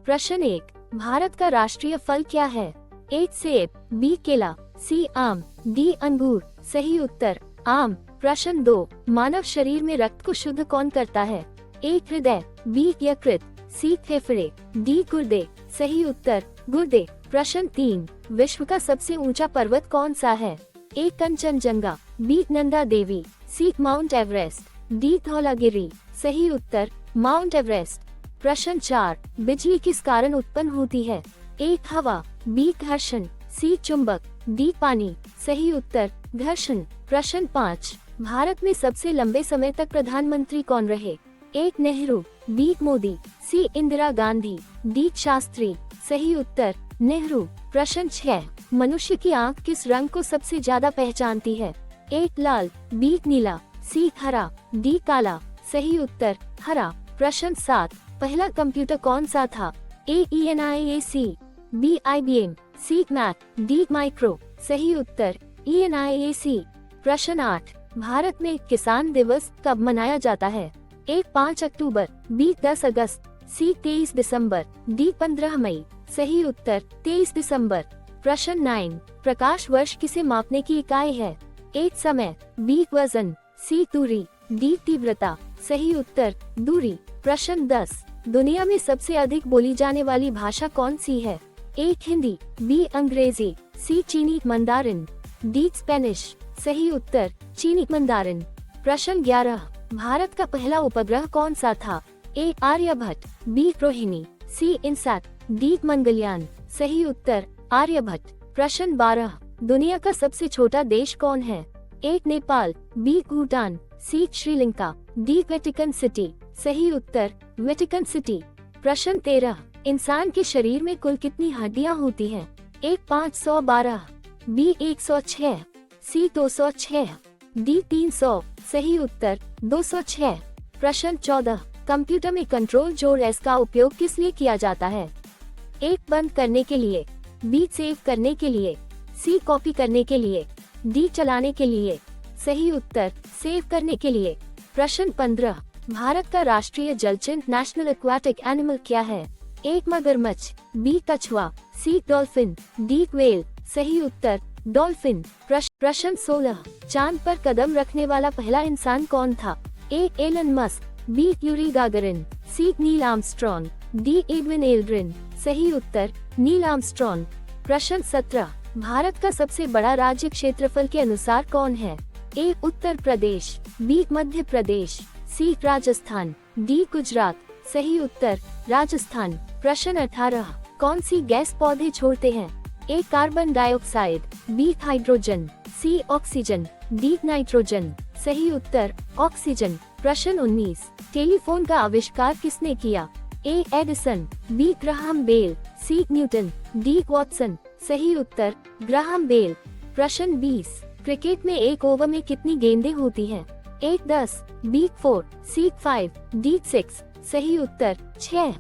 प्रश्न 1, भारत का राष्ट्रीय फल क्या है? ए सेब, बी केला, सी आम, डी अंगूर। सही उत्तर आम। प्रश्न 2, मानव शरीर में रक्त को शुद्ध कौन करता है? ए हृदय, बी यकृत, सी फेफड़े, डी गुर्दे। सही उत्तर गुर्दे। प्रश्न 3, विश्व का सबसे ऊंचा पर्वत कौन सा है? ए कंचनजंगा, बी नंदा देवी, सी माउंट एवरेस्ट, डी धौलागिरी। सही उत्तर माउंट एवरेस्ट। प्रश्न 4, बिजली किस कारण उत्पन्न होती है? ए हवा, बी घर्षण, सी चुंबक, डी पानी। सही उत्तर घर्षण। प्रश्न 5, भारत में सबसे लंबे समय तक प्रधानमंत्री कौन रहे? ए नेहरू, बी मोदी, सी इंदिरा गांधी, डी शास्त्री। सही उत्तर नेहरू। प्रश्न 6, मनुष्य की आंख किस रंग को सबसे ज्यादा पहचानती है? ए लाल, बी नीला, सी हरा, डी काला। सही उत्तर हरा। प्रश्न 7, पहला कंप्यूटर कौन सा था? ए ENIAC, बी IBM, सी मैक, डी माइक्रो। सही उत्तर ENIAC। प्रश्न 8, भारत में किसान दिवस कब मनाया जाता है? ए 5 अक्टूबर, बी 10 अगस्त, सी 23 दिसंबर, डी 15 मई। सही उत्तर 23 दिसंबर। प्रश्न 9, प्रकाश वर्ष किसे मापने की इकाई है? ए समय, बी वजन, सी दूरी, डी तीव्रता। सही उत्तर दूरी। प्रश्न 10, दुनिया में सबसे अधिक बोली जाने वाली भाषा कौन सी है? ए हिंदी, बी अंग्रेजी, सी चीनी मंदारिन, डी स्पेनिश। सही उत्तर चीनी मंदारिन। प्रश्न 11, भारत का पहला उपग्रह कौन सा था? ए आर्यभट्ट, बी रोहिणी, सी इनसैट, डी मंगलयान। सही उत्तर आर्यभट्ट। प्रश्न 12, दुनिया का सबसे छोटा देश कौन है? ए नेपाल, बी भूटान, सी श्रीलंका, डी वेटिकन सिटी। सही उत्तर वेटिकन सिटी। प्रश्न 13, इंसान के शरीर में कुल कितनी हड्डियां होती हैं? ए 512, बी 106, सी 206, डी 300। सही उत्तर 206। प्रश्न 14, कंप्यूटर में कंट्रोल जोड़ एस का उपयोग किस लिए किया जाता है? ए बंद करने के लिए, बी सेव करने के लिए, सी कॉपी करने के लिए, डी चलाने के लिए। सही उत्तर सेव करने के लिए। प्रश्न 15, भारत का राष्ट्रीय जल चिन्ह नेशनल एक्वाटिक एनिमल क्या है? ए मगरमच्छ, बी कछुआ, सी डॉल्फिन, डी व्हेल। सही उत्तर डॉल्फिन। प्रश्न 16, चांद पर कदम रखने वाला पहला इंसान कौन था? A Elon Musk, B Yuri Gagarin, C Neil Armstrong, D Edwin Aldrin. सही उत्तर नील आर्मस्ट्रॉन्ग। प्रश्न 17, भारत का सबसे बड़ा राज्य क्षेत्रफल के अनुसार कौन है? ए उत्तर प्रदेश, बी मध्य प्रदेश, सी राजस्थान, डी गुजरात। सही उत्तर राजस्थान। प्रश्न 18, कौन सी गैस पौधे छोड़ते हैं? ए कार्बन डाइऑक्साइड, बी हाइड्रोजन, सी ऑक्सीजन, डी नाइट्रोजन। सही उत्तर ऑक्सीजन। प्रश्न 19, टेलीफोन का आविष्कार किसने किया? ए एडिसन, बी ग्राहम बेल, सी न्यूटन, डी वॉटसन। सही उत्तर ग्राहम बेल। प्रश्न 20, क्रिकेट में एक ओवर में कितनी गेंदें होती हैं? ए 10, बी 4, सी 5, डी 6। सही उत्तर 6।